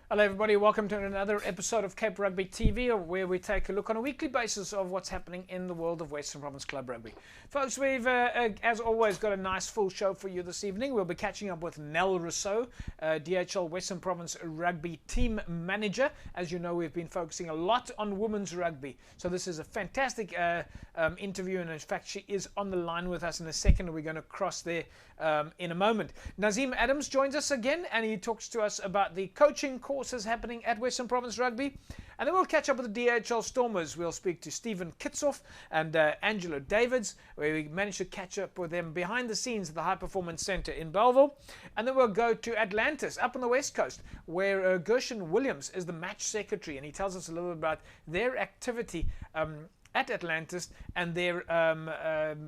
Hello everybody, welcome to another episode of Cape Rugby TV, where we take a look on a weekly basis of what's happening in the world of Western Province Club Rugby. Folks, we've, as always, got a nice full show for you this evening. We'll be catching up with Nell Rousseau, DHL Western Province Rugby Team Manager. As you know, we've been focusing a lot on women's rugby, so this is a fantastic interview, and in fact she is on the line with us in a second. We're going to cross there in a moment. Nazim Adams joins us again, and he talks to us about the coaching courses happening at Western Province Rugby. And then we'll catch up with the DHL Stormers. We'll speak to Stephen Kitsoff and Angelo Davids, where we managed to catch up with them behind the scenes at the High Performance Centre in Belleville. And then we'll go to Atlantis, up on the West Coast, where Gershon Williams is the match secretary, and he tells us a little bit about their activity at Atlantis and their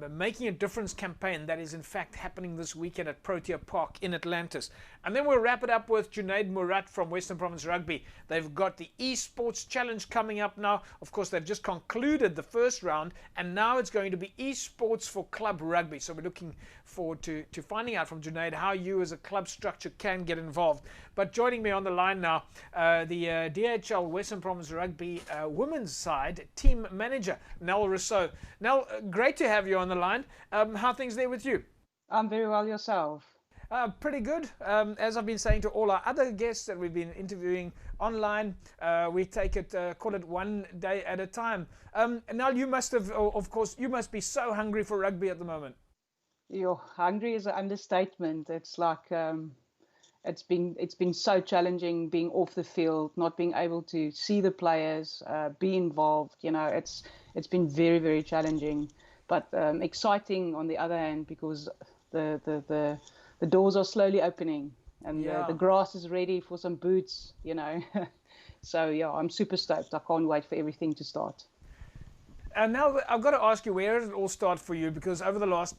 Making a Difference campaign that is in fact happening this weekend at Protea Park in Atlantis. And then we'll wrap it up with Junaid Murat from Western Province Rugby. They've got the Esports Challenge coming up now. Of course, they've just concluded the first round, and now it's going to be Esports for Club Rugby. So we're looking forward to finding out from Junaid how you as a club structure can get involved. But joining me on the line now, the DHL Western Province Rugby women's side team manager, Nell Rousseau. Nell, great to have you on the line. How are things there with you? I'm very well, yourself. Pretty good. As I've been saying to all our other guests that we've been interviewing online, we take it, call it one day at a time. Now, you must have, of course, you must be so hungry for rugby at the moment. You're hungry is an understatement. It's like it's been so challenging being off the field, not being able to see the players, be involved. You know, it's been very, very challenging, but exciting on the other hand, because the doors are slowly opening, and the grass is ready for some boots, you know. So, yeah, I'm super stoked. I can't wait for everything to start. And now I've got to ask you, where did it all start for you? Because over the last,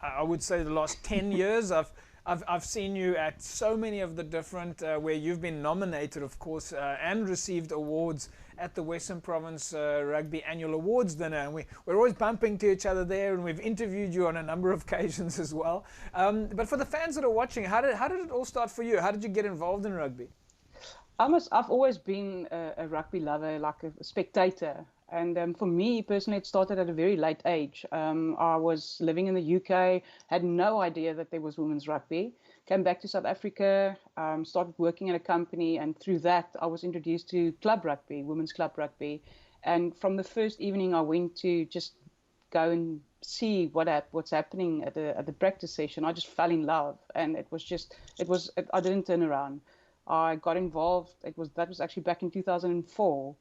I would say the last 10 years, I've seen you at so many of the different, where you've been nominated, of course, and received awards at the Western Province Rugby Annual Awards Dinner. And we're always bumping to each other there, and we've interviewed you on a number of occasions as well. But for the fans that are watching, how did it all start for you? How did you get involved in rugby? I've always been a rugby lover, like a spectator. And for me personally, it started at a very late age. I was living in the UK, had no idea that there was women's rugby. Came back to South Africa, started working at a company, and through that I was introduced to club rugby, women's club rugby. And from the first evening I went to just go and see what's happening at the practice session, I just fell in love, and I didn't turn around. I got involved. That was actually back in 2004.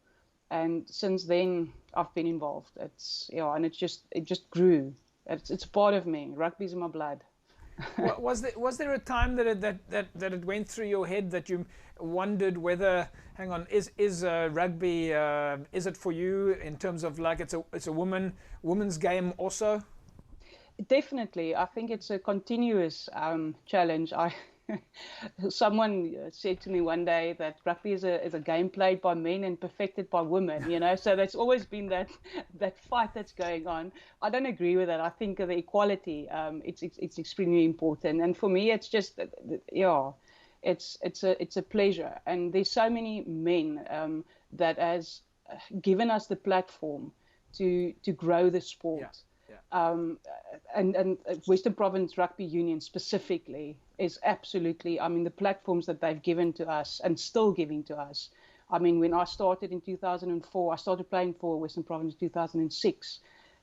And since then, I've been involved. And it just grew. It's a part of me. Rugby's in my blood. Was there a time that it went through your head that you wondered whether, hang on, is rugby, is it for you in terms of like it's a women's game also? Definitely, I think it's a continuous challenge. Someone said to me one day that rugby is a game played by men and perfected by women, you know. So there's always been that fight that's going on. I don't agree with that. I think the equality, it's extremely important. And for me, it's just it's a pleasure. And there's so many men that has given us the platform to grow the sport. Yeah. And Western Province Rugby Union specifically is absolutely, I mean, the platforms that they've given to us and still giving to us. I mean, when I started in 2004, I started playing for Western Province in 2006.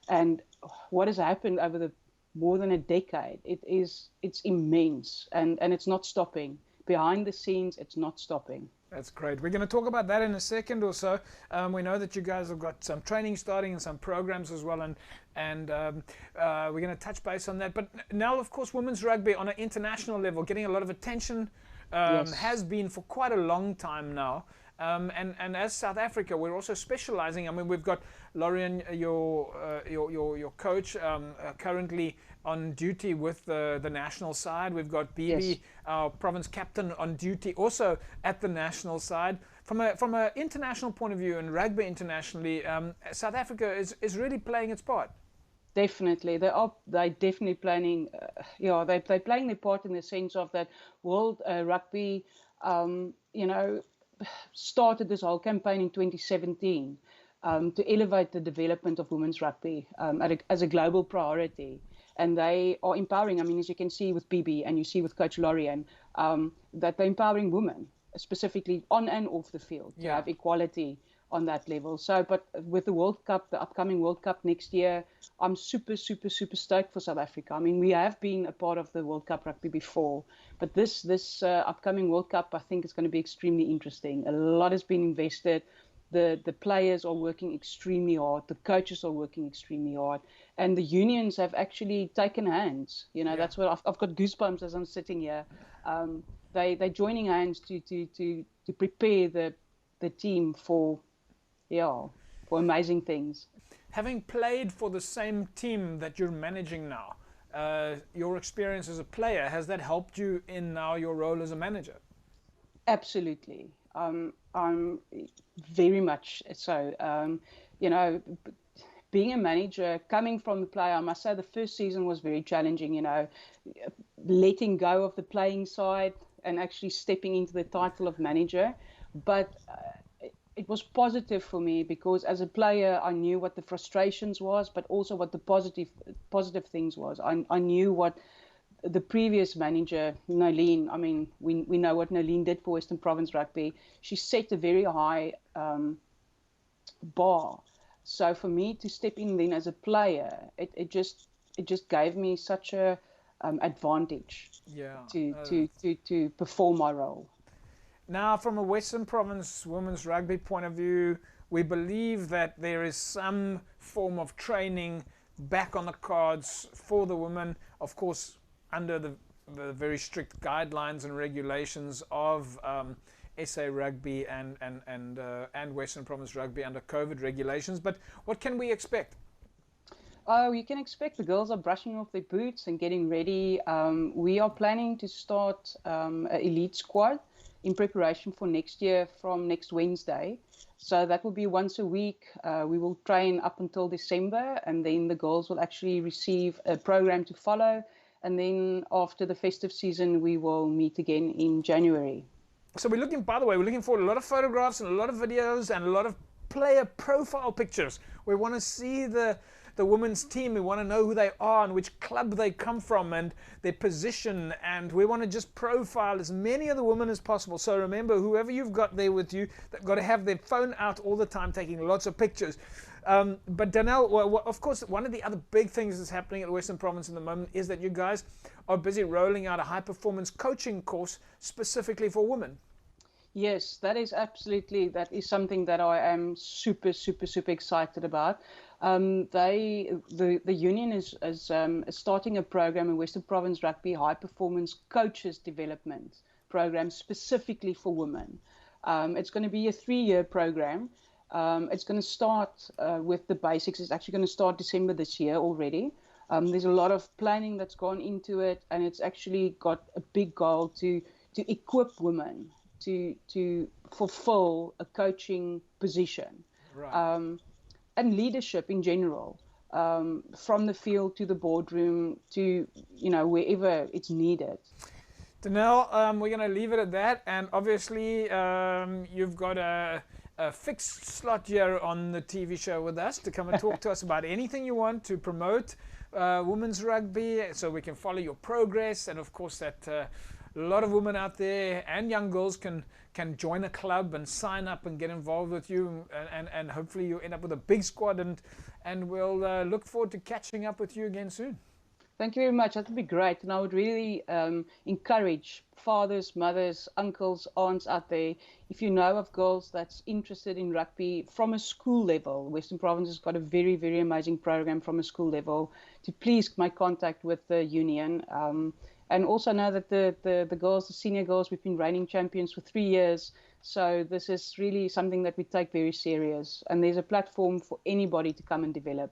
And what has happened over more than a decade, it's immense, and it's not stopping. Behind the scenes, it's not stopping. That's great. We're going to talk about that in a second or so. We know that you guys have got some training starting and some programs as well, and we're going to touch base on that. But now, of course, women's rugby on an international level, getting a lot of attention, Yes. has been for quite a long time now. And as South Africa, we're also specializing. I mean, we've got Lorian, your coach, currently on duty with the national side. We've got Bibi, Yes. our province captain, on duty also at the national side. From an international point of view and rugby internationally, South Africa is really playing its part. Definitely, they're definitely playing. They're playing their part in the sense of that world rugby. started this whole campaign in 2017 to elevate the development of women's rugby as a global priority. And they are empowering, I mean, as you can see with BB and you see with Coach Lorian, that they're empowering women, specifically on and off the field, to have equality on that level. So, but with the World Cup, the upcoming World Cup next year, I'm super, super, super stoked for South Africa. I mean, we have been a part of the World Cup rugby before, but this upcoming World Cup, I think is going to be extremely interesting. A lot has been invested. The players are working extremely hard. The coaches are working extremely hard. And the unions have actually taken hands. You know, that's what I've got goosebumps as I'm sitting here. They're joining hands to prepare the team for amazing things. Having played for the same team that you're managing now, your experience as a player, has that helped you in now your role as a manager? Absolutely. I'm very much so. You know, being a manager, coming from the player, I must say the first season was very challenging, you know, letting go of the playing side and actually stepping into the title of manager. But it was positive for me because as a player, I knew what the frustrations was, but also what the positive things was. I knew what the previous manager, Nolene, I mean, we know what Nolene did for Western Province Rugby. She set a very high bar. So for me to step in then as a player, it just gave me such a advantage to perform my role. Now, from a Western Province women's rugby point of view, we believe that there is some form of training back on the cards for the women, of course, under the very strict guidelines and regulations of SA Rugby and Western Province Rugby under COVID regulations. But what can we expect? Oh, you can expect the girls are brushing off their boots and getting ready. We are planning to start an elite squad in preparation for next year from next Wednesday. So that will be once a week. We will train up until December, and then the girls will actually receive a program to follow. And then after the festive season, we will meet again in January. So we're looking, by the way, we're looking for a lot of photographs and a lot of videos and a lot of player profile pictures. We want to see the women's team. We want to know who they are and which club they come from and their position, and we want to just profile as many of the women as possible. So remember, whoever you've got there with you, they've got to have their phone out all the time taking lots of pictures. But Danelle, well, of course, one of the other big things that's happening at the Western Province at the moment is that you guys are busy rolling out a high-performance coaching course specifically for women. Yes, that is something that I am super, super, super excited about. The union is starting a program in Western Province Rugby, high performance coaches development program specifically for women. It's going to be a 3-year program. It's going to start with the basics. It's actually going to start December this year already. There's a lot of planning that's gone into it, and it's actually got a big goal to equip women to fulfill a coaching position. Right. And leadership in general, from the field to the boardroom to, wherever it's needed. Danelle, we're going to leave it at that. And obviously, you've got a fixed slot here on the TV show with us to come and talk to us about anything you want to promote women's rugby, so we can follow your progress. And of course, that a lot of women out there and young girls can join a club and sign up and get involved with you, and hopefully you end up with a big squad, and we'll look forward to catching up with you again soon. Thank you very much. That would be great. And I would really encourage fathers, mothers, uncles, aunts out there, if you know of girls that's interested in rugby from a school level. Western Province has got a very, very amazing program from a school level, to please make contact with the union. And also know that the girls, the senior girls, we've been reigning champions for 3 years. So this is really something that we take very serious. And there's a platform for anybody to come and develop.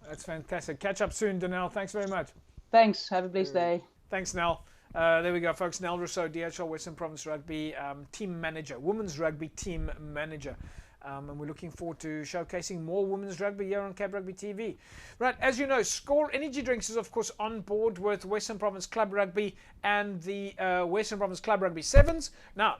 That's fantastic. Catch up soon, Danelle. Thanks very much. Thanks. Have a blessed day. Thanks, Nell. There we go, folks. Nell Rousseau, DHL Western Province Rugby team manager, women's rugby team manager. And we're looking forward to showcasing more women's rugby here on Cape Rugby TV. Right, as you know, Score Energy Drinks is, of course, on board with Western Province Club Rugby and the Western Province Club Rugby Sevens. Now,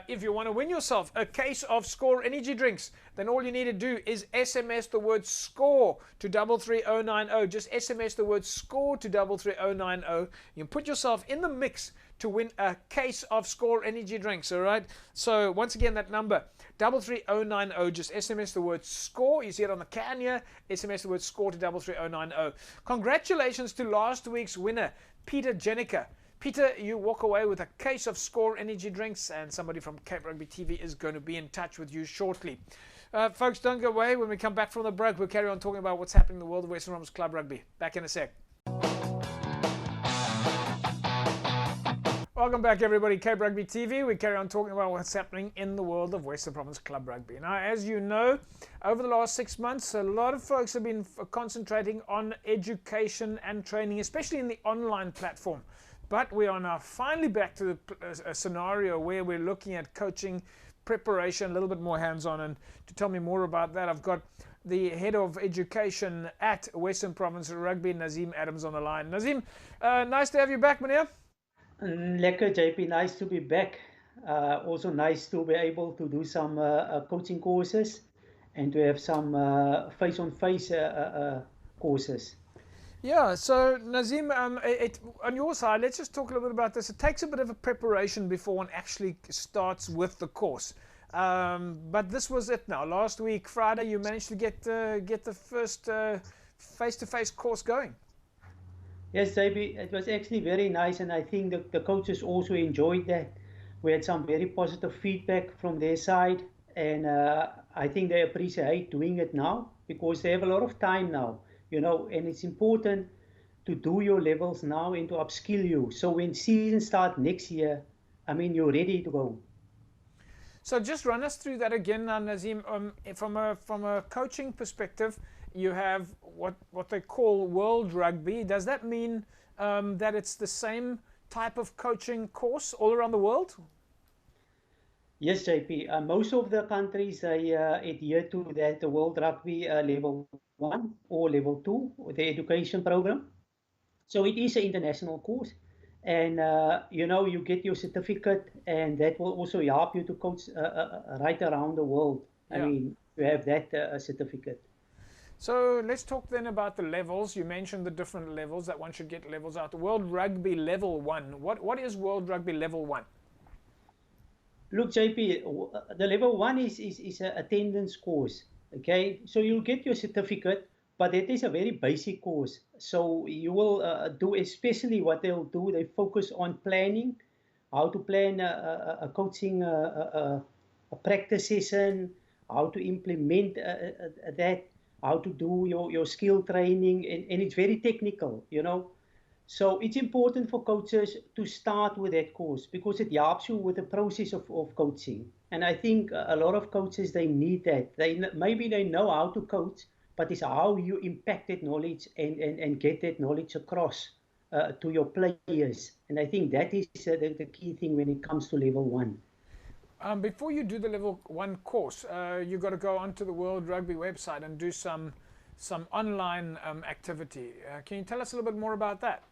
if you want to win yourself a case of Score energy drinks, then all you need to do is SMS the word SCORE to 33090. Just SMS the word SCORE to 33090. You can put yourself in the mix to win a case of Score energy drinks, all right? So once again, that number, 33090, just SMS the word SCORE. You see it on the can here. SMS the word SCORE to 33090. Congratulations to last week's winner, Peter Jenica. Peter, you walk away with a case of Score energy drinks, and somebody from Cape Rugby TV is going to be in touch with you shortly. Folks, don't go away. When we come back from the break, we'll carry on talking about what's happening in the world of Western Province Club Rugby. Back in a sec. Welcome back, everybody. Cape Rugby TV. We carry on talking about what's happening in the world of Western Province Club Rugby. Now, as you know, over the last 6 months, a lot of folks have been concentrating on education and training, especially in the online platform. But we are now finally back to a scenario where we're looking at coaching, preparation, a little bit more hands-on. And to tell me more about that, I've got the head of education at Western Province Rugby, Nazim Adams, on the line. Nazim, nice to have you back, meneer. Lekker, JP. Nice to be back. Also nice to be able to do some coaching courses and to have some face-on-face courses. Yeah, so Nazim, on your side, let's just talk a little bit about this. It takes a bit of a preparation before one actually starts with the course. But this was it now. Last week, Friday, you managed to get the first face-to-face course going. Yes, JP, it was actually very nice, and I think the coaches also enjoyed that. We had some very positive feedback from their side, and I think they appreciate doing it now because they have a lot of time now. You know, and it's important to do your levels now and to upskill you. So when season starts next year, I mean, you're ready to go. So just run us through that again, Nazim. From a coaching perspective, you have what they call World Rugby. Does that mean that it's the same type of coaching course all around the world? Yes, JP. Most of the countries they adhere to that World Rugby level 1 or level 2, the education program. So it is an international course, and you know, you get your certificate, and that will also help you to coach right around the world. Yeah. I mean, you have that certificate. So let's talk then about the levels. You mentioned the different levels that one should get levels out. World Rugby level 1. What is World Rugby level 1? Look, JP, the level 1 is an attendance course. Okay, so you'll get your certificate, but it is a very basic course. So you will do, especially what they'll do, they focus on planning, how to plan a coaching a practice session, how to implement that, how to do your skill training, and it's very technical, you know. So it's important for coaches to start with that course because it helps you with the process of coaching. And I think a lot of coaches, they need that. Maybe they know how to coach, but it's how you impact that knowledge and get that knowledge across to your players. And I think that is the key thing when it comes to level 1. Before you do the level 1 course, you've got to go onto the World Rugby website and do some online activity. Can you tell us a little bit more about that?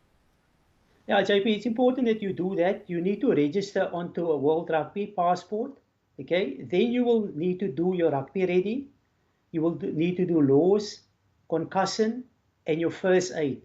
Yeah, JP, it's important that you do that. You need to register onto a World Rugby passport. Okay, then you will need to do your rugby ready. You will need to do laws, concussion, and your first aid.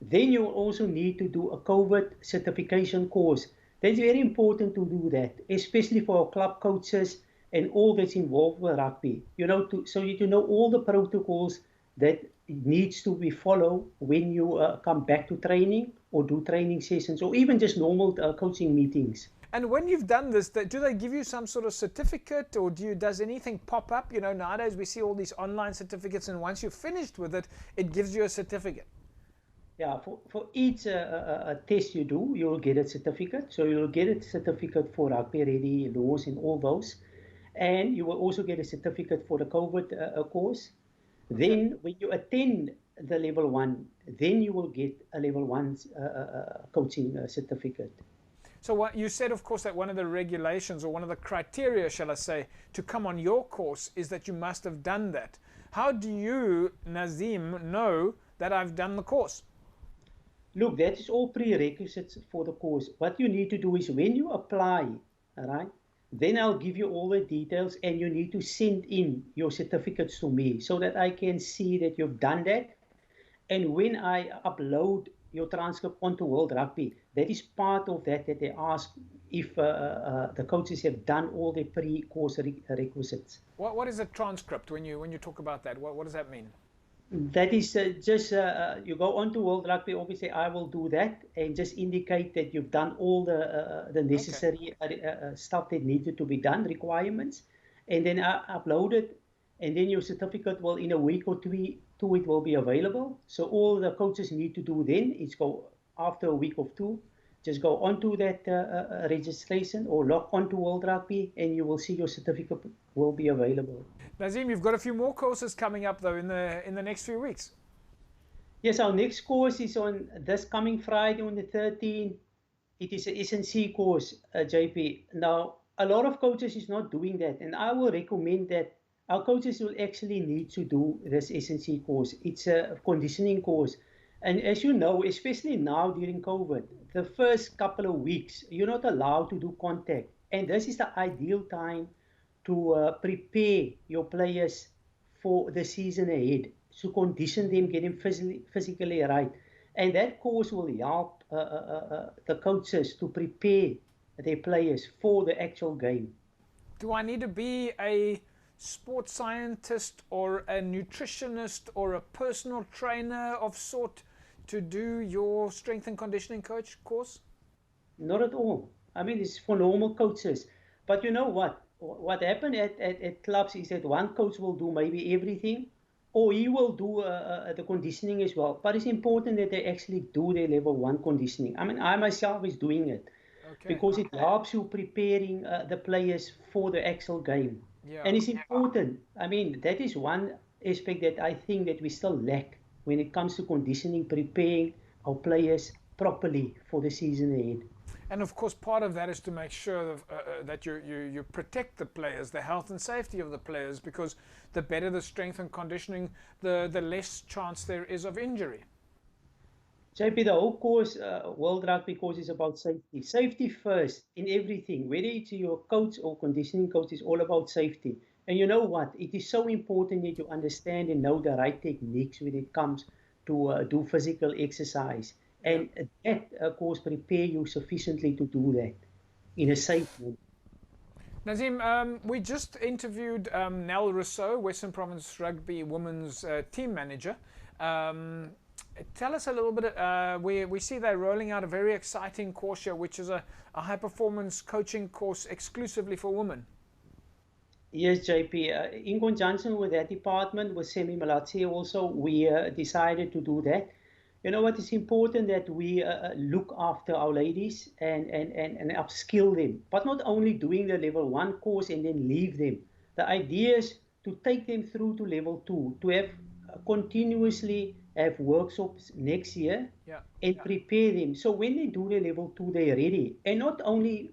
Then you will also need to do a COVID certification course. That's very important to do that, especially for our club coaches and all that's involved with rugby. You know, so you know all the protocols that needs to be followed when you come back to training or do training sessions or even just normal coaching meetings. And when you've done this, do they give you some sort of certificate, or does anything pop up? You know, nowadays we see all these online certificates, and once you're finished with it, it gives you a certificate. Yeah, for each test you do, you'll get a certificate. So you'll get a certificate for rugby ready, laws, and all those. And you will also get a certificate for the COVID course. Then when you attend the level 1, then you will get a level 1 coaching certificate. So what you said, of course, that one of the regulations or one of the criteria, shall I say, to come on your course is that you must have done that. How do you, Nazim, know that I've done the course? Look, that is all prerequisites for the course. What you need to do is when you apply, all right, then I'll give you all the details, and you need to send in your certificates to me so that I can see that you've done that. And when I upload your transcript onto World Rugby, that is part of that they ask if the coaches have done all the pre-course requisites. What is a transcript when you talk about that? What does that mean? That is just you go on to World Rugby. Obviously, I will do that and just indicate that you've done all the necessary stuff that needed to be done, requirements, and then I upload it, and then your certificate will, in a week or two, it will be available. So all the coaches need to do then is go after a week or two, just go onto that registration or log on to World Rugby, and you will see your certificate will be available. Nazim, you've got a few more courses coming up though in the next few weeks. Yes, our next course is on this coming Friday on the 13th. It is an S&C course, JP. Now, a lot of coaches is not doing that, and I will recommend that our coaches will actually need to do this S&C course. It's a conditioning course. And as you know, especially now during COVID, the first couple of weeks, you're not allowed to do contact. And this is the ideal time to prepare your players for the season ahead, to condition them, get them physically right. And that course will help the coaches to prepare their players for the actual game. Do I need to be a sports scientist or a nutritionist or a personal trainer of sort to do your strength and conditioning coach course? Not at all. I mean, it's for normal coaches. But you know what? What happened at clubs is that one coach will do maybe everything, or he will do the conditioning as well. But it's important that they actually do their level 1 conditioning. I mean, I myself is doing it because it helps you preparing the players for the actual game. Yeah. And it's important. I mean, that is one aspect that I think that we still lack when it comes to conditioning, preparing our players properly for the season ahead. And of course, part of that is to make sure that you protect the players, the health and safety of the players, because the better the strength and conditioning, the less chance there is of injury. JP, the whole course, World Rugby course, is about safety. Safety first in everything, whether it's your coach or conditioning coach, is all about safety. And you know what? It is so important that you understand and know the right techniques when it comes to do physical exercise. And that, of course, prepare you sufficiently to do that in a safe way. Nazim, we just interviewed Nell Rousseau, Western Province Rugby Women's team manager. Tell us a little bit, we see they're rolling out a very exciting course here, which is a high-performance coaching course exclusively for women. Yes, JP. In conjunction with that department, with Semi Malatsi also, we decided to do that. You know what, it's important that we look after our ladies and upskill them, but not only doing the level 1 course and then leave them. The idea is to take them through to level 2, to have continuously have workshops next year and prepare them. So when they do the level 2, they're ready. And not only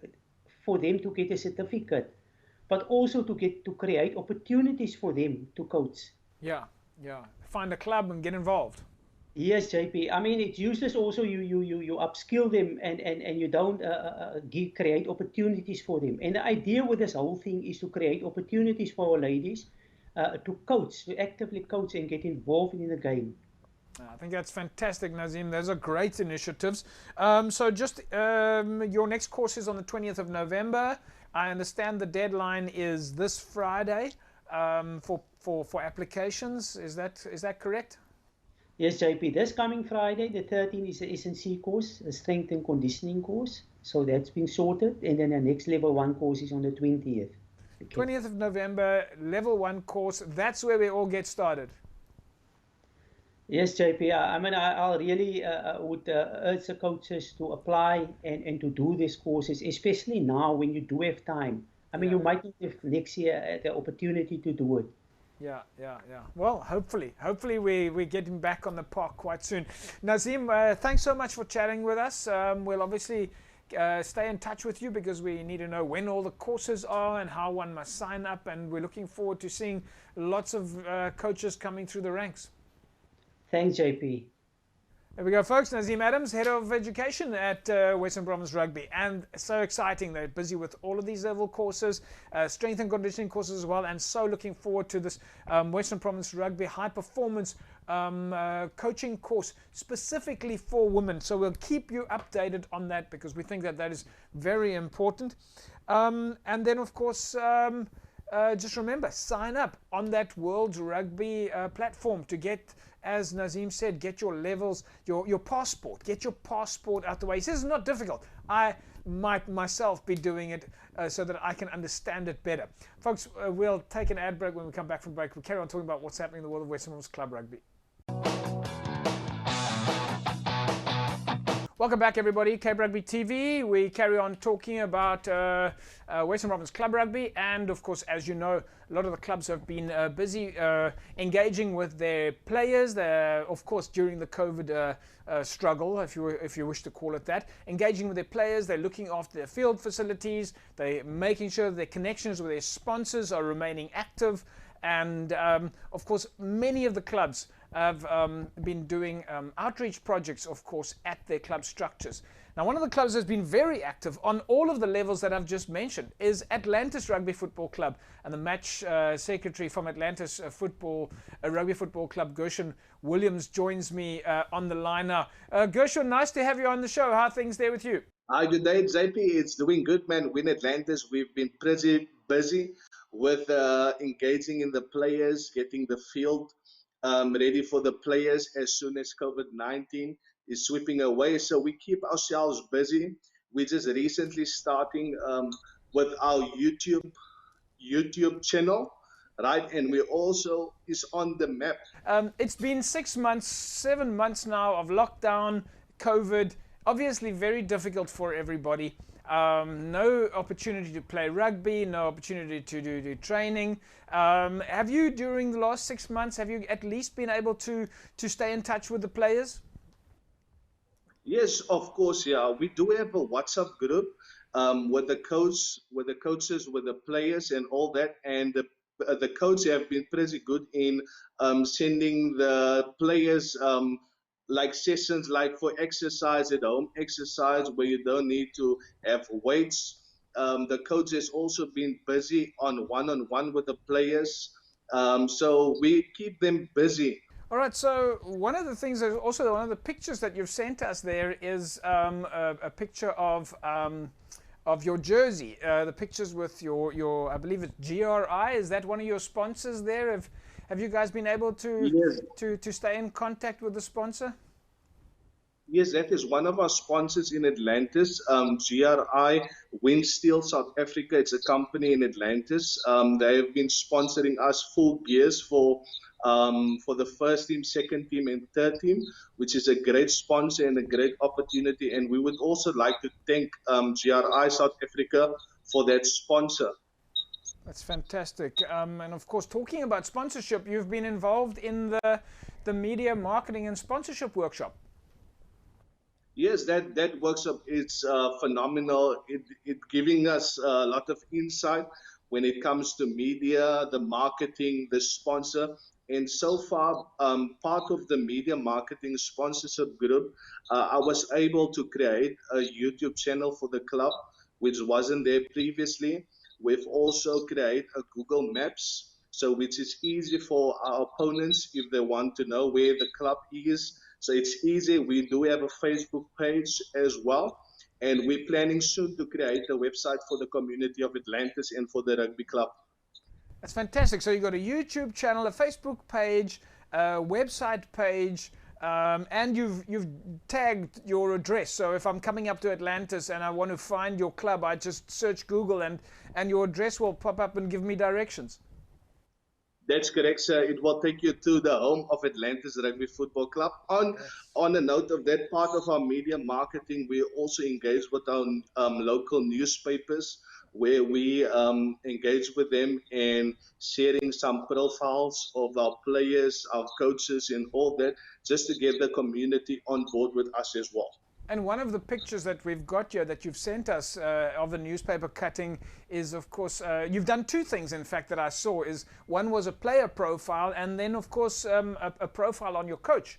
for them to get a certificate, but also to create opportunities for them to coach. Yeah. Find a club and get involved. Yes, JP. I mean, it's useless also you upskill them and you don't create opportunities for them. And the idea with this whole thing is to create opportunities for our ladies to coach, to actively coach and get involved in the game. I think that's fantastic, Nazim. Those are great initiatives. So just your next course is on the 20th of November. I understand the deadline is this Friday for applications. Is that correct? Yes, JP. This coming Friday, the 13th, is the S&C course, a strength and conditioning course. So that's been sorted. And then the next level 1 course is on the 20th. Okay. 20th of November, level 1 course. That's where we all get started. Yes, JP. I mean, I really would urge the coaches to apply and to do these courses, especially now when you do have time. I mean, you might not have next year the opportunity to do it. Yeah. Well, hopefully we're getting back on the park quite soon. Nazim, thanks so much for chatting with us. We'll obviously stay in touch with you because we need to know when all the courses are and how one must sign up. And we're looking forward to seeing lots of coaches coming through the ranks. Thanks, JP. There we go, folks. Nazim Adams, Head of Education at Western Province Rugby. And so exciting. They're busy with all of these level courses, strength and conditioning courses as well. And so looking forward to this Western Province Rugby high performance coaching course specifically for women. So we'll keep you updated on that because we think that that is very important. And then, of course, just remember, sign up on that World Rugby platform to get, as Nazim said, get your levels, your passport, get your passport out the way. He says it's not difficult. I might myself be doing it so that I can understand it better. Folks, we'll take an ad break. When we come back from break, we'll carry on talking about what's happening in the world of Western Province Club Rugby. Welcome back, everybody. Cape Rugby TV. We carry on talking about Western Province Club Rugby, and of course, as you know, a lot of the clubs have been busy engaging with their players. Of course, during the COVID struggle, if you wish to call it that, engaging with their players. They're looking after their field facilities. They're making sure their connections with their sponsors are remaining active, and of course, many of the clubs have been doing outreach projects, of course, at their club structures. Now, one of the clubs that's been very active on all of the levels that I've just mentioned is Atlantis Rugby Football Club, and the match secretary from Atlantis Rugby Football Club, Gershon Williams, joins me on the line now. Gershon, nice to have you on the show. How are things there with you? Hi, good day, JP. It's doing good, man. In Atlantis, we've been pretty busy with engaging in the players, getting the field ready for the players as soon as COVID-19 is sweeping away. So we keep ourselves busy. We just recently starting with our YouTube channel, right? And we also is on the map. It's been 7 months now of lockdown, COVID, obviously very difficult for everybody. No opportunity to play rugby, no opportunity to do training. Have you, during the last 6 months, have you at least been able to stay in touch with the players? Yes, of course, yeah. We do have a WhatsApp group with the coaches, with the players and all that. And the coaches have been pretty good in sending the players like sessions like for exercise at home, exercise where you don't need to have weights. The coach has also been busy on one-on-one with the players. So we keep them busy. All right, so one of the things, also one of the pictures that you've sent us there is a picture of your jersey. The pictures with your I believe it's GRI. Is that one of your sponsors there? Have you guys been able to Yes. to stay in contact with the sponsor? Yes, that is one of our sponsors in Atlantis, GRI Windsteel South Africa. It's a company in Atlantis. They have been sponsoring us full gears for the first team, second team, and third team, which is a great sponsor and a great opportunity. And we would also like to thank GRI South Africa for that sponsor. That's fantastic. And of course, talking about sponsorship, you've been involved in the media marketing and sponsorship workshop. Yes, that workshop is phenomenal. It giving us a lot of insight when it comes to media, the marketing, the sponsor. And so far, part of the media marketing sponsorship group, I was able to create a YouTube channel for the club, which wasn't there previously. We've also created a Google Maps, so which is easy for our opponents if they want to know where the club is. So it's easy. We do have a Facebook page as well. And we're planning soon to create a website for the community of Atlantis and for the rugby club. That's fantastic. So you've got a YouTube channel, a Facebook page, a website page, and you've tagged your address. So if I'm coming up to Atlantis and I want to find your club, I just search Google and your address will pop up and give me directions. That's correct, sir. It will take you to the home of Atlantis Rugby Football Club. On a note of that part of our media marketing, we also engage with our local newspapers, where we engage with them in sharing some profiles of our players, our coaches, and all that, just to get the community on board with us as well. And one of the pictures that we've got here that you've sent us of the newspaper cutting is, of course, you've done two things, in fact, that I saw. Is one was a player profile, and then, of course, a profile on your coach.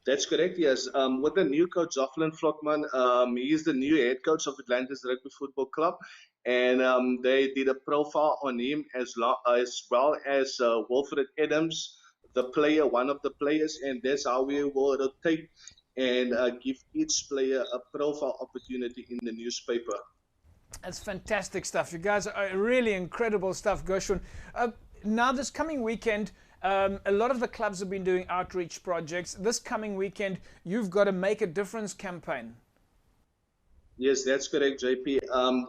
That's correct, yes. With the new coach, Jocelyn Vlotman, he is the new head coach of Atlantis Rugby Football Club. And they did a profile on him as well as Wilfred Adams, the player, one of the players. And that's how we will rotate and give each player a profile opportunity in the newspaper. That's fantastic stuff. You guys are really incredible stuff, Gershwin. Now, this coming weekend, a lot of the clubs have been doing outreach projects. This coming weekend, you've got a Make a Difference campaign. Yes, that's correct, JP.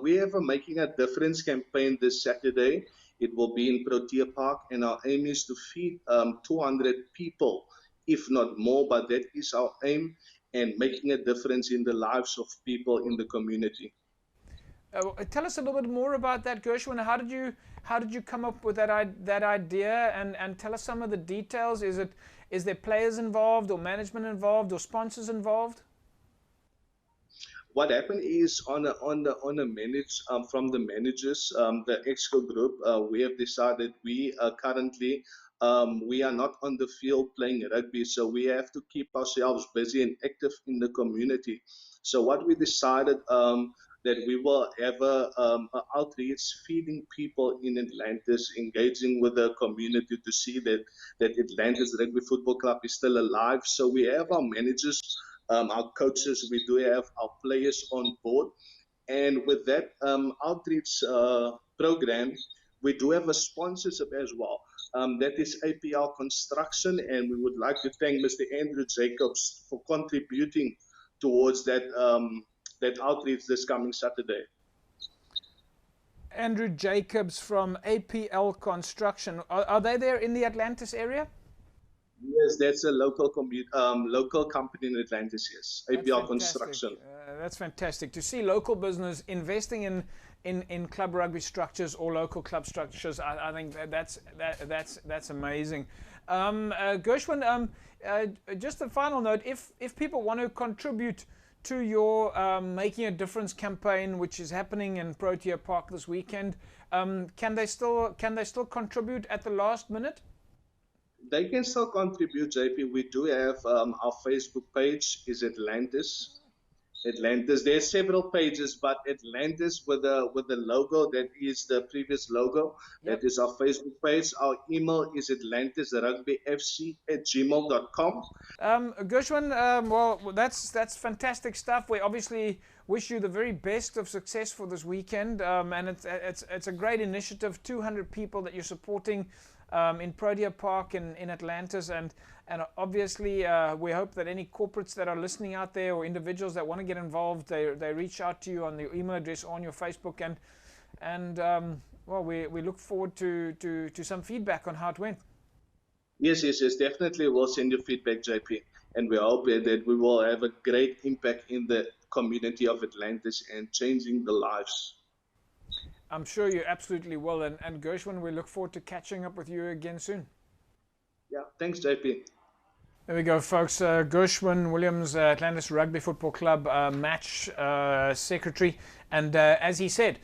We have a Making a Difference campaign this Saturday. It will be in Protea Park, and our aim is to feed 200 people, if not more, but that is our aim, and making a difference in the lives of people in the community. Tell us a little bit more about that, Gershwin. How did you come up with that idea? And tell us some of the details. Is there players involved, or management involved, or sponsors involved? What happened is from the managers, the Exco group, we have decided we currently we are not on the field playing rugby, so we have to keep ourselves busy and active in the community. So what we decided that we will have a outreach, feeding people in Atlantis, engaging with the community to see that Atlantis Rugby Football Club is still alive. So we have our managers, our coaches, we do have our players on board. And with that outreach program, we do have a sponsorship as well. That is APL Construction, and we would like to thank Mr. Andrew Jacobs for contributing towards that outreach this coming Saturday. Andrew Jacobs from APL Construction. Are they there in the Atlantis area? Yes, that's a local company in Atlantis, yes. APL Construction. That's fantastic to see local business investing in club rugby structures or local club structures. I think that's amazing. Gershwin, just a final note: if people want to contribute to your Making a Difference campaign, which is happening in Protea Park this weekend, can they still contribute at the last minute? They can still contribute, JP. We do have our Facebook page is Atlantis. There's several pages, but Atlantis with the logo, that is the previous logo. Yep. That is our Facebook page. Our email is atlantisrugbfc@gmail.com. Gershwin, well, that's fantastic stuff. We obviously wish you the very best of success for this weekend, and it's a great initiative. 200 people that you're supporting in Protea Park in Atlantis, and obviously we hope that any corporates that are listening out there or individuals that want to get involved, they reach out to you on the email address on your Facebook, and well, we look forward to some feedback on how it went. Yes, definitely we'll send you feedback, JP, and we hope that we will have a great impact in the community of Atlantis and changing the lives. I'm sure you absolutely will, and Gershwin, we look forward to catching up with you again soon. Yeah, thanks, JP. There we go, folks. Gershwin Williams, Atlantis Rugby Football Club match secretary, and as he said,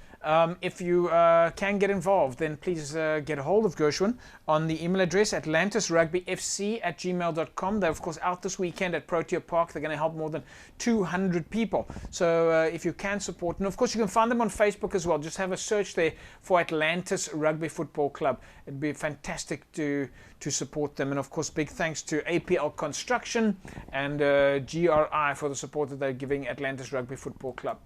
if you can get involved, then please get a hold of Gershwin on the email address atlantisrugbyfc@gmail.com. They're of course out this weekend at Protea Park. They're going to help more than 200 people. So if you can support, and of course you can find them on Facebook as well. Just have a search there for Atlantis Rugby Football Club. It'd be fantastic to support them. And of course, big thanks to APL Construction and GRI for the support that they're giving Atlantis Rugby Football Club.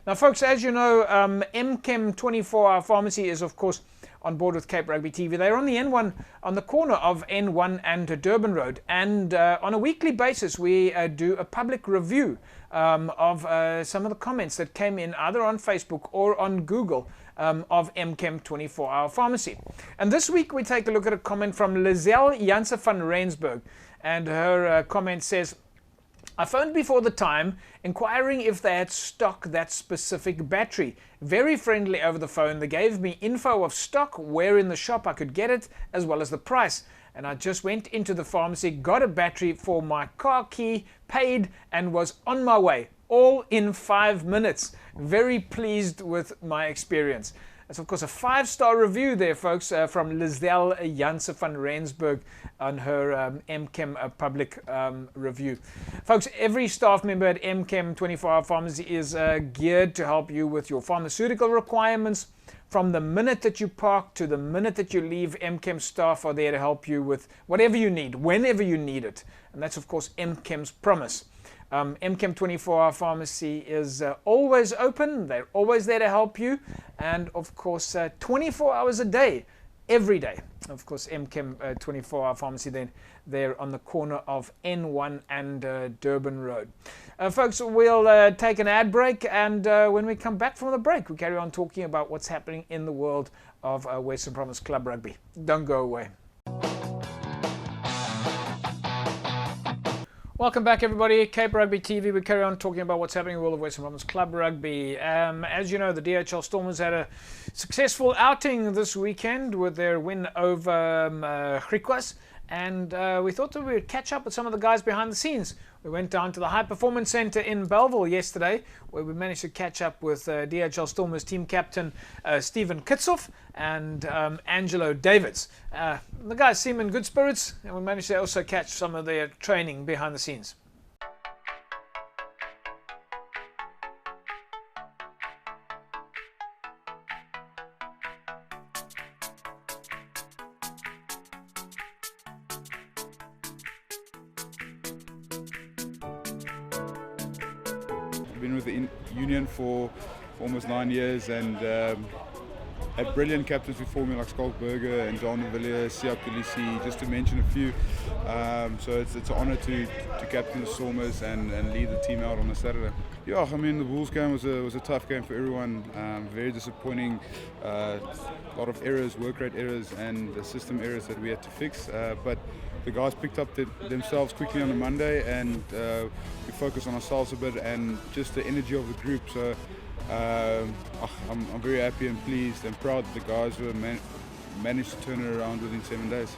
Now, folks, as you know, MChem 24-hour pharmacy is, of course, on board with Cape Rugby TV. They're on the N1, on the corner of N1 and Durban Road. And on a weekly basis, we do a public review of some of the comments that came in either on Facebook or on Google of MChem 24-hour pharmacy. And this week, we take a look at a comment from Lizelle Janse van Rensburg. And her comment says, I phoned before the time, inquiring if they had stock that specific battery. Very friendly over the phone. They gave me info of stock, where in the shop I could get it, as well as the price. And I just went into the pharmacy, got a battery for my car key, paid, and was on my way. All in 5 minutes. Very pleased with my experience. That's, of course, a 5-star review there, folks, from Lizelle Janse van Rensburg on her MChem public review. Folks, every staff member at MChem 24-Hour Pharmacy is geared to help you with your pharmaceutical requirements. From the minute that you park to the minute that you leave, MChem staff are there to help you with whatever you need, whenever you need it. And that's, of course, MChem's promise. MChem 24-Hour Pharmacy is always open. They're always there to help you. And, of course, 24 hours a day, every day. Of course, MChem 24-Hour Pharmacy, then they're on the corner of N1 and Durban Road. Folks, we'll take an ad break. And when we come back from the break, we carry on talking about what's happening in the world of Western Province Club Rugby. Don't go away. Welcome back, everybody. Cape Rugby TV. We carry on talking about what's happening in the world of Western Province Club Rugby. As you know, the DHL Stormers had a successful outing this weekend with their win over Griquas. And we thought that we would catch up with some of the guys behind the scenes. We went down to the High Performance Centre in Belleville yesterday, where we managed to catch up with DHL Stormers team captain Stephen Kitsoff and Angelo Davids. The guys seem in good spirits, and we managed to also catch some of their training behind the scenes. I've been with the union for almost 9 years and had brilliant captains before me like Skalk Burger and John de Villiers, Siap Kulisi, just to mention a few. So it's an honour to captain the Stormers and lead the team out on a Saturday. Yeah, I mean the Bulls game was a tough game for everyone. Very disappointing. A lot of errors, work rate errors, and the system errors that we had to fix. But the guys picked up themselves quickly on a Monday, and we focused on ourselves a bit and just the energy of the group. So I'm very happy and pleased and proud that the guys were managed to turn it around within 7 days.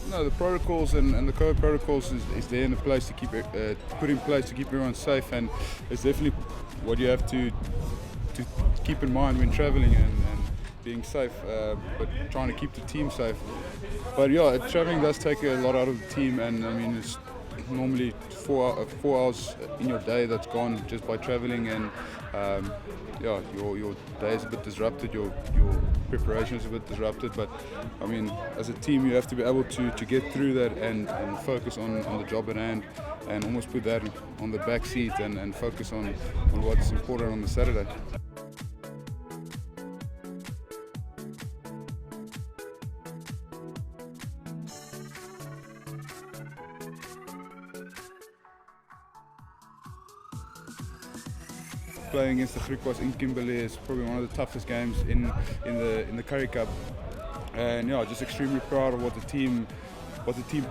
No, the protocols and the COVID protocols is there in the place to keep put in place to keep everyone safe, and it's definitely what you have to keep in mind when travelling and being safe, but trying to keep the team safe. But yeah, travelling does take a lot out of the team, and I mean it's normally 4 hours in your day that's gone just by travelling, and yeah, your day is a bit disrupted, your preparation is a bit disrupted, but I mean as a team you have to be able to get through that and focus on the job at hand and almost put that on the back seat and focus on what's important on the Saturday. Playing against the Griquas in Kimberley is probably one of the toughest games in the Currie Cup, and yeah, just extremely proud of what the team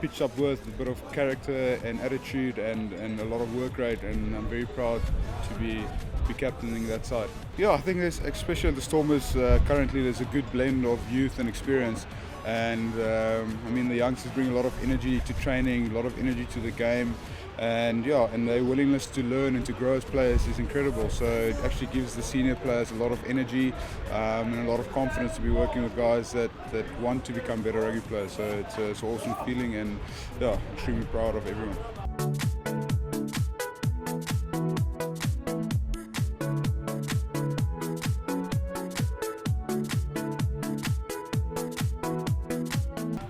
pitched up with, a bit of character and attitude and a lot of work rate, and I'm very proud to be captaining that side. Yeah, I think there's, especially at the Stormers currently, there's a good blend of youth and experience, and I mean the youngsters bring a lot of energy to training, a lot of energy to the game. And yeah, and their willingness to learn and to grow as players is incredible. So it actually gives the senior players a lot of energy and a lot of confidence to be working with guys that want to become better rugby players. So it's an awesome feeling, and yeah, extremely proud of everyone.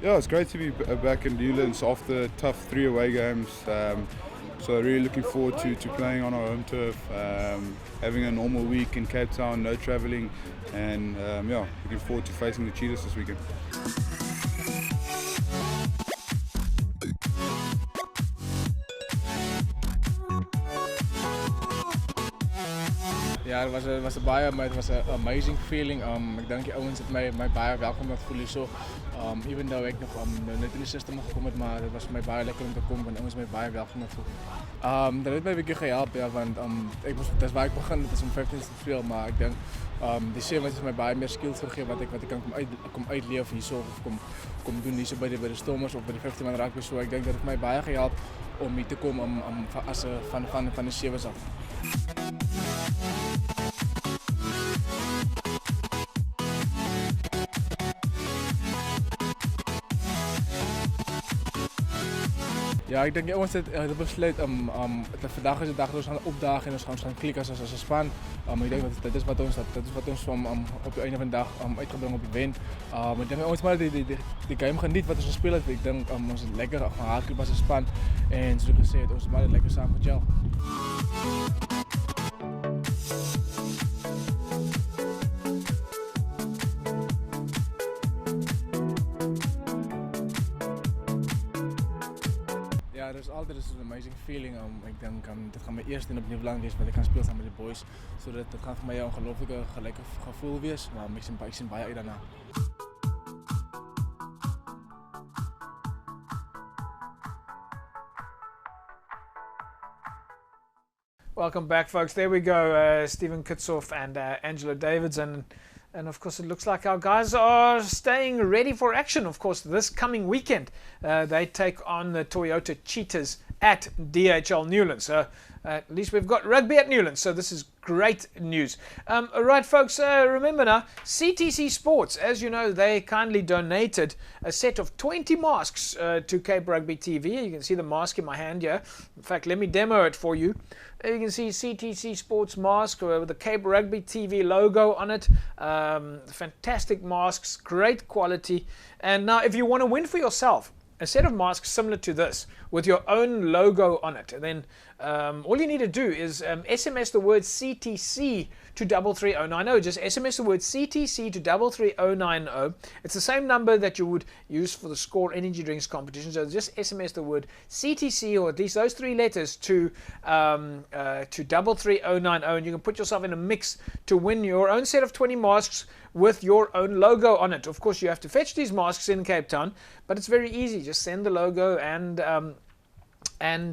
Yeah, it's great to be back in Newlands after tough 3 away games. So really looking forward to playing on our home turf, having a normal week in Cape Town, no travelling, and yeah, looking forward to facing the Cheetahs this weekend. Ja, het was an amazing feeling. Ek dink die ouens het my baie welkom gevoel hierso. Even though ek nog net in die system gekom het, maar dit was vir my baie lekker om te kom en ouens my baie welkom gevoel. Dat het my 'n bietjie gehelp, ja, want dis waar ek begin, dit is om 15 te speel, maar ek dink die sevens het my baie meer skills gegee wat ek kan kom uitleef hierso of kom doen hierso by die Stormers of by die 15 man rugby. So ek dink dit het my baie gehelp om hier te kom as van die sevens af. Ja, ek dink ons het besluit vandag is die dag dat ons gaan opdaag en ons gaan klik as 'n span. Ek dink dit is wat ons op die einde van die dag uitgebring op die wen. Ek dink ons maar die game geniet wat ons gespeel het. Ek dink ons het lekker gehardloop as 'n span en soos gesê het ons maar lekker saam gejel. Ja, dus altijd is het een amazing feeling. Ik denk dit gaat mijn eerste en opnieuw lang wees wat ik kan spelen samen met de boys. Zodat het gaat voor mij een ongelooflijke gelijke gevoel wees, maar ik zie baie uit daarna. Welcome back, folks. There we go, Stephen Kitsoff and Angelo Davids, and of course it looks like our guys are staying ready for action. Of course, this coming weekend they take on the Toyota Cheetahs at DHL Newlands. So at least we've got rugby at Newlands, so this is great news. All right, folks, remember now, CTC Sports, as you know, they kindly donated a set of 20 masks to Cape Rugby TV. You can see the mask in my hand here. In fact, let me demo it for you. You can see CTC Sports mask with the Cape Rugby TV logo on it. Fantastic masks, great quality. And now if you want to win for yourself a set of masks similar to this with your own logo on it, then all you need to do is SMS the word CTC to 33090. Just SMS the word CTC to 33090. It's the same number that you would use for the Score Energy Drinks competition. So just SMS the word CTC, or at least those three letters, to 33090, and you can put yourself in a mix to win your own set of 20 masks with your own logo on it. Of course, you have to fetch these masks in Cape Town, but it's very easy. Just send the logo and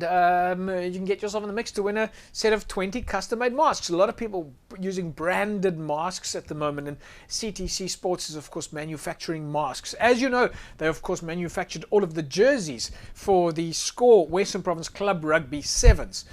you can get yourself in the mix to win a set of 20 custom-made masks. A lot of people using branded masks at the moment, and CTC Sports is of course manufacturing masks. As you know, they of course manufactured all of the jerseys for the Score Western Province Club Rugby Sevens.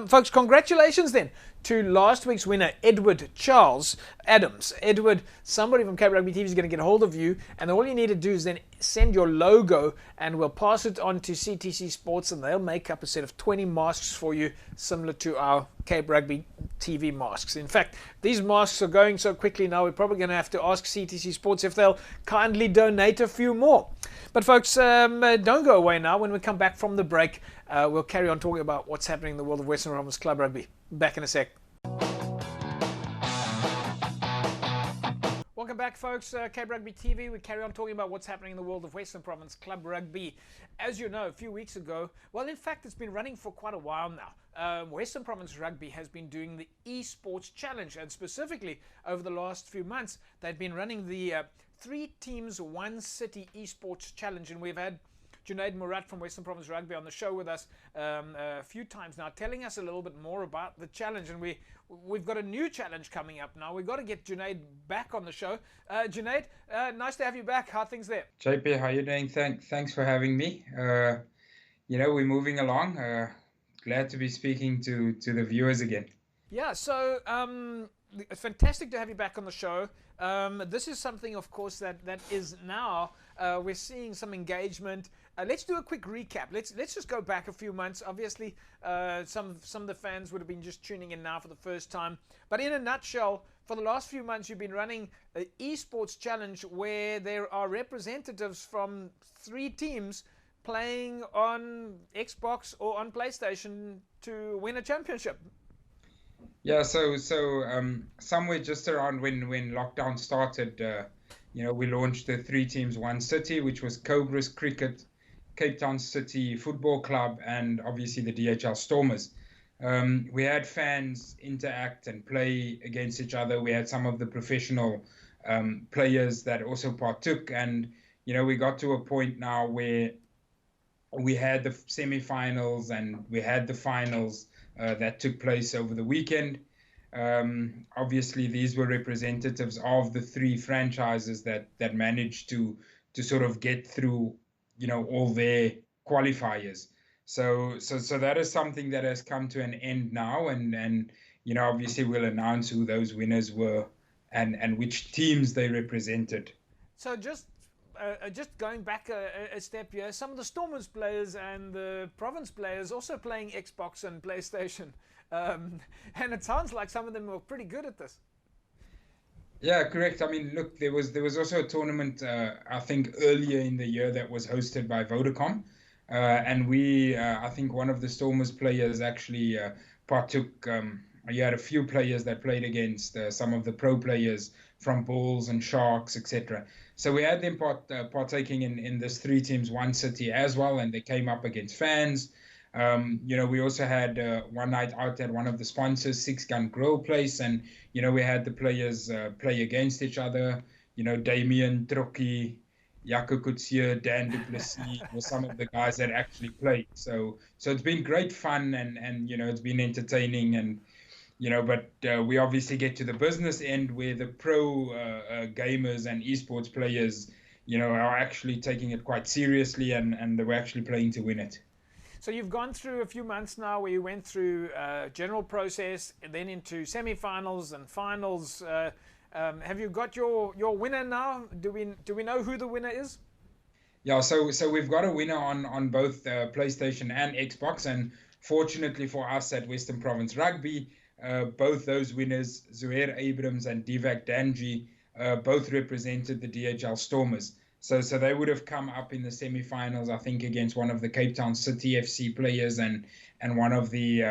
Folks, congratulations then to last week's winner, Edward Charles Adams. Edward, somebody from Cape Rugby TV is going to get a hold of you, and all you need to do is then send your logo and we'll pass it on to CTC Sports, and they'll make up a set of 20 masks for you, similar to our Cape Rugby TV masks. In fact, these masks are going so quickly now, we're probably going to have to ask CTC Sports if they'll kindly donate a few more. But folks, don't go away now. When we come back from the break, we'll carry on talking about what's happening in the world of Western Province Club Rugby. Back in a sec. Welcome back, folks. Cape Rugby TV. We carry on talking about what's happening in the world of Western Province Club Rugby. As you know, a few weeks ago, well, in fact, it's been running for quite a while now. Western Province Rugby has been doing the Esports Challenge, and specifically over the last few months, they've been running the 3 Teams, 1 City Esports Challenge, and we've had Junaid Murat from Western Province Rugby on the show with us a few times now, telling us a little bit more about the challenge. And we've got a new challenge coming up now. We've got to get Junaid back on the show. Junaid, nice to have you back. How are things there? JP, how are you doing? Thanks for having me. We're moving along. Glad to be speaking to the viewers again. Yeah, so it's fantastic to have you back on the show. This is something, of course, that is now we're seeing some engagement. Let's do a quick recap. Let's just go back a few months. Obviously, some of the fans would have been just tuning in now for the first time. But in a nutshell, for the last few months, you've been running an esports challenge where there are representatives from 3 teams playing on Xbox or on PlayStation to win a championship. Yeah, so somewhere just around when lockdown started, we launched the 3 Teams, 1 City, which was Cobras Cricket, Cape Town City Football Club, and obviously the DHL Stormers. We had fans interact and play against each other. We had some of the professional players that also partook, and we got to a point now where we had the semi-finals and we had the finals that took place over the weekend. Obviously, these were representatives of the three franchises that managed to sort of get through, all their qualifiers. So that is something that has come to an end now, and obviously we'll announce who those winners were and which teams they represented. So just going back a step here, some of the Stormers players and the Province players also playing Xbox and PlayStation, and it sounds like some of them were pretty good at this. Yeah, correct. I mean, look, there was also a tournament, I think earlier in the year, that was hosted by Vodacom, and I think one of the Stormers players actually partook. You had a few players that played against some of the pro players from Bulls and Sharks, etc. So we had them partaking in this 3 teams, 1 city as well, and they came up against fans. We also had one night out at one of the sponsors, 6 Gun Grill Place, and we had the players play against each other. Damien Trocchi, Jaco Coetzee, Dan du Plessis were some of the guys that actually played. So it's been great fun, and it's been entertaining, and but we obviously get to the business end where the pro gamers and esports players, are actually taking it quite seriously, and they were actually playing to win it. So you've gone through a few months now where you went through general process and then into semi-finals and finals. Have you got your winner now? Do we know who the winner is? Yeah, so we've got a winner on both PlayStation and Xbox, and fortunately for us at Western Province Rugby, both those winners, Zuhair Abrams and Divak Danji, both represented the DHL Stormers. So they would have come up in the semi-finals, I think, against one of the Cape Town City FC players and one of the,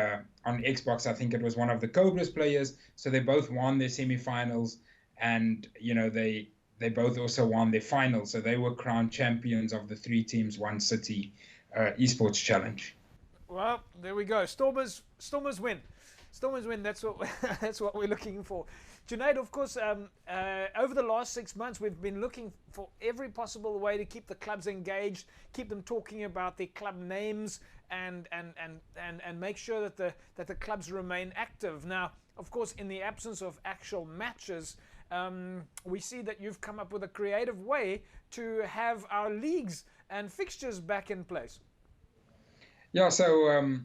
on Xbox, I think it was one of the Cobras players. So they both won their semi-finals, and, they both also won their finals. So they were crowned champions of the 3 teams, 1 city esports challenge. Well, there we go. Stormers win. Stormers win. That's what we're looking for. Junaid, of course, over the last 6 months, we've been looking for every possible way to keep the clubs engaged, keep them talking about their club names, and make sure that the clubs remain active. Now, of course, in the absence of actual matches, we see that you've come up with a creative way to have our leagues and fixtures back in place. Yeah, so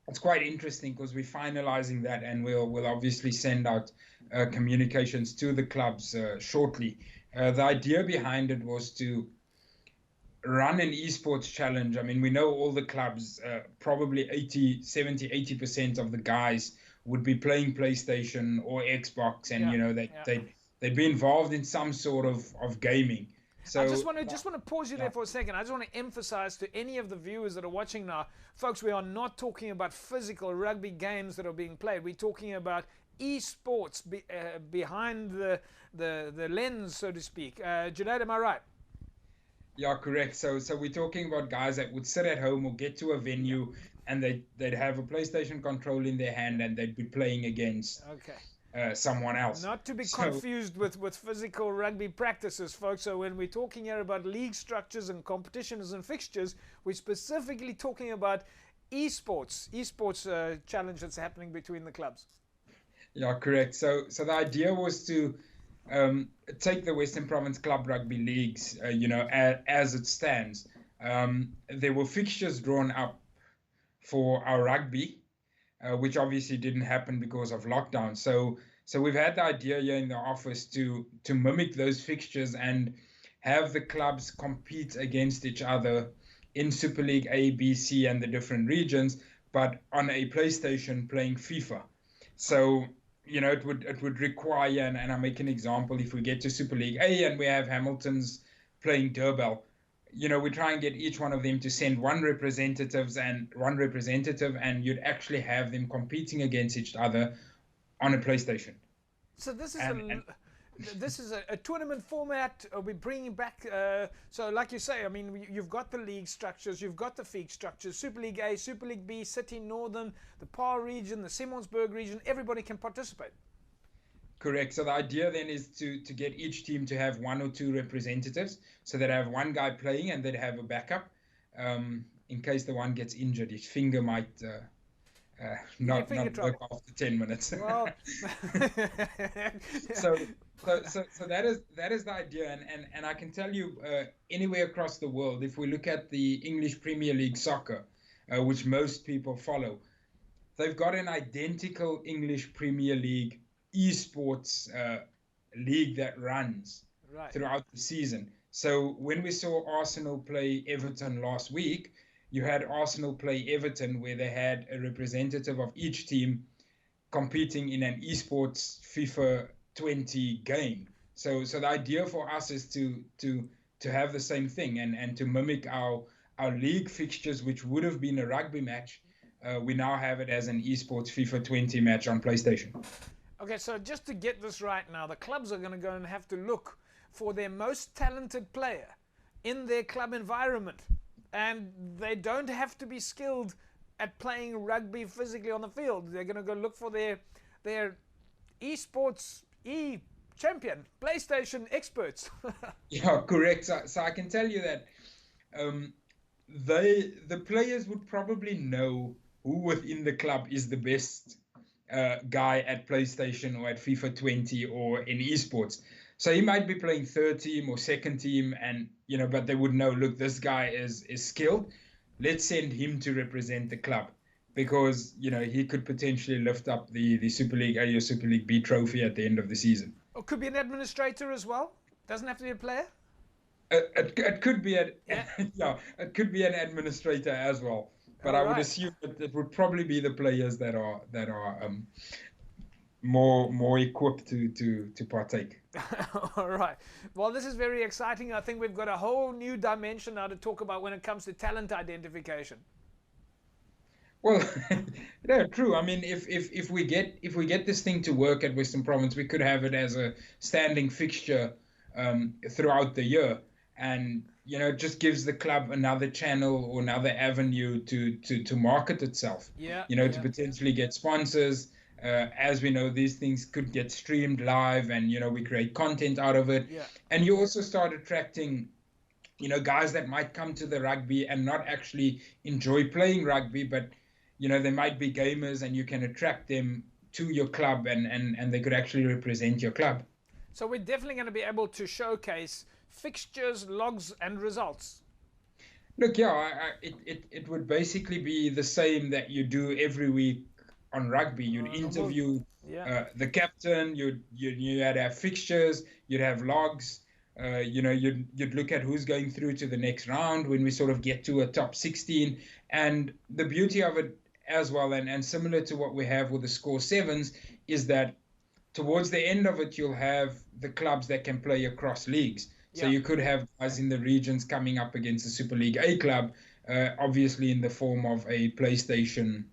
it's quite interesting because we're finalizing that, and we'll obviously send out communications to the clubs shortly. The idea behind it was to run an esports challenge. I mean, we know all the clubs, probably 80% of the guys would be playing PlayStation or Xbox, and they'd be involved in some sort of gaming. So I just want to pause you there for a second. I just want to emphasize to any of the viewers that are watching now, folks, we are not talking about physical rugby games that are being played. We're talking about esports behind the lens, so to speak. Junaid, am I right? Yeah, correct. So we're talking about guys that would sit at home or get to a venue, and they'd have a PlayStation controller in their hand, and they'd be playing against someone else. Not to be confused with physical rugby practices, folks. So when we're talking here about league structures and competitions and fixtures, we're specifically talking about esports challenge that's happening between the clubs. Yeah, correct. So the idea was to take the Western Province Club Rugby leagues, as it stands. There were fixtures drawn up for our rugby, which obviously didn't happen because of lockdown. So we've had the idea here in the office to mimic those fixtures and have the clubs compete against each other in Super League A, B, C, and the different regions, but on a PlayStation playing FIFA. So it would require, and I make an example, if we get to Super League A and we have Hamilton's playing Durbell, we try and get each one of them to send one representative, and you'd actually have them competing against each other on a PlayStation. So this is this is a tournament format. We're bringing back, so like you say, I mean, you've got the league structures, you've got the FIG structures, Super League A, Super League B, City, Northern, the PAR region, the Simonsburg region, everybody can participate. Correct. So the idea then is to get each team to have 1 or 2 representatives, so that I have one guy playing and they'd have a backup in case the one gets injured. His finger might not work after 10 minutes. Well. so that is the idea, and I can tell you anywhere across the world, if we look at the English Premier League soccer, which most people follow, they've got an identical English Premier League esports league that runs throughout the season. So when we saw Arsenal play Everton last week, you had Arsenal play Everton, where they had a representative of each team competing in an esports FIFA 20 game. So the idea for us is to have the same thing and to mimic our league fixtures, which would have been a rugby match. We now have it as an esports FIFA 20 match on PlayStation. Okay, so just to get this right now, the clubs are going to go and have to look for their most talented player in their club environment. And they don't have to be skilled at playing rugby physically on the field. They're going to go look for their esports champion, PlayStation experts. Yeah, correct. So I can tell you that the players would probably know who within the club is the best guy at PlayStation or at FIFA 20 or in esports. So he might be playing third team or second team, and but they would know, look, this guy is skilled. Let's send him to represent the club, because he could potentially lift up the Super League A or Super League B trophy at the end of the season. Or could be an administrator as well. Doesn't have to be a player. It could be it could be an administrator as well. But I would assume that it would probably be the players that are more equipped to partake. All right. Well, this is very exciting. I think we've got a whole new dimension now to talk about when it comes to talent identification. Well, true. I mean, if we get this thing to work at Western Province, we could have it as a standing fixture throughout the year, and it just gives the club another channel or another avenue to market itself. To potentially get sponsors. As we know, these things could get streamed live, and we create content out of it. And you also start attracting guys that might come to the rugby and not actually enjoy playing rugby, but they might be gamers, and you can attract them to your club, and they could actually represent your club. So we're definitely going to be able to showcase fixtures, logs, and results. Look, it would basically be the same that you do every week on rugby. You'd interview the captain. You'd have fixtures. You'd have logs. You'd look at who's going through to the next round when we sort of get to a top 16. And the beauty of it as well, and similar to what we have with the score sevens, is that towards the end of it, you'll have the clubs that can play across leagues. So you could have guys in the regions coming up against the Super League A club, obviously in the form of a PlayStation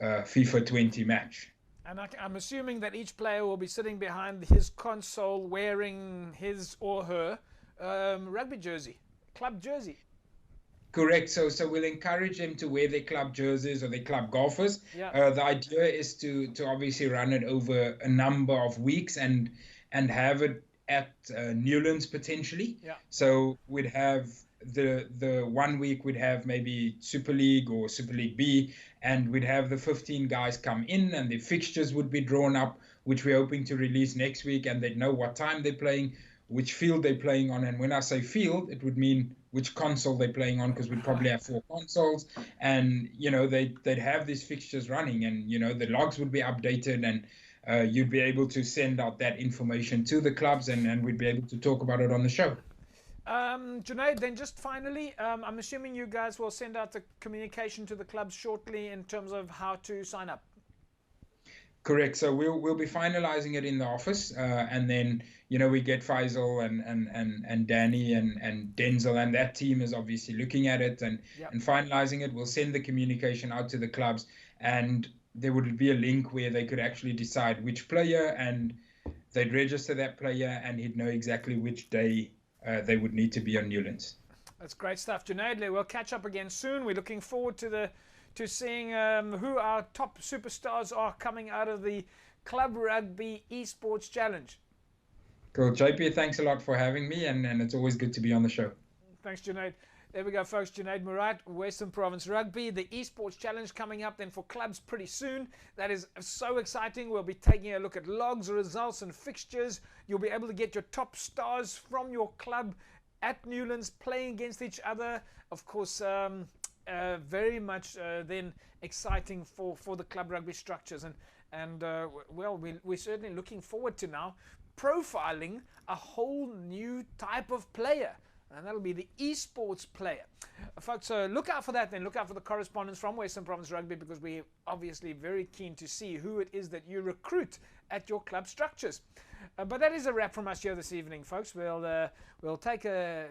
FIFA 20 match. And I'm assuming that each player will be sitting behind his console wearing his or her rugby jersey, club jersey. Correct. So we'll encourage them to wear their club jerseys or their club golfers. The idea is to obviously run it over a number of weeks and have it at Newlands potentially. So we'd have the 1 week we'd have maybe Super League or Super League B, and we'd have the 15 guys come in, and the fixtures would be drawn up, which we're hoping to release next week, and they'd know what time they're playing, which field they're playing on. And when I say field, it would mean which console they're playing on, because we'd probably have 4 consoles, and they'd have these fixtures running, and the logs would be updated, and you'd be able to send out that information to the clubs, and we'd be able to talk about it on the show. Junaid, then just finally, I'm assuming you guys will send out the communication to the clubs shortly in terms of how to sign up. Correct. So we'll be finalizing it in the office, and then we get Faisal and Danny and Denzel, and that team is obviously looking at it and finalizing it. We'll send the communication out to the clubs, and there would be a link where they could actually decide which player, and they'd register that player and he'd know exactly which day they would need to be on Newlands. That's great stuff, Junaid. We'll catch up again soon. We're looking forward to seeing who our top superstars are coming out of the Club Rugby Esports Challenge. Cool. JP, thanks a lot for having me, and it's always good to be on the show. Thanks, Junaid. There we go, folks. Junaid Murat, Western Province Rugby. The Esports Challenge coming up then for clubs pretty soon. That is so exciting. We'll be taking a look at logs, results, and fixtures. You'll be able to get your top stars from your club at Newlands playing against each other. Of course, very much then exciting for the club rugby structures. And well, we're certainly looking forward to now profiling a whole new type of player, and that'll be the esports player. Folks, look out for that then. Look out for the correspondence from Western Province Rugby, because we're obviously very keen to see who it is that you recruit at your club structures. But that is a wrap from us here this evening, folks. We'll take a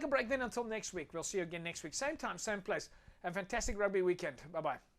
break then until next week. We'll see you again next week, same time, same place. Have a fantastic rugby weekend. Bye bye.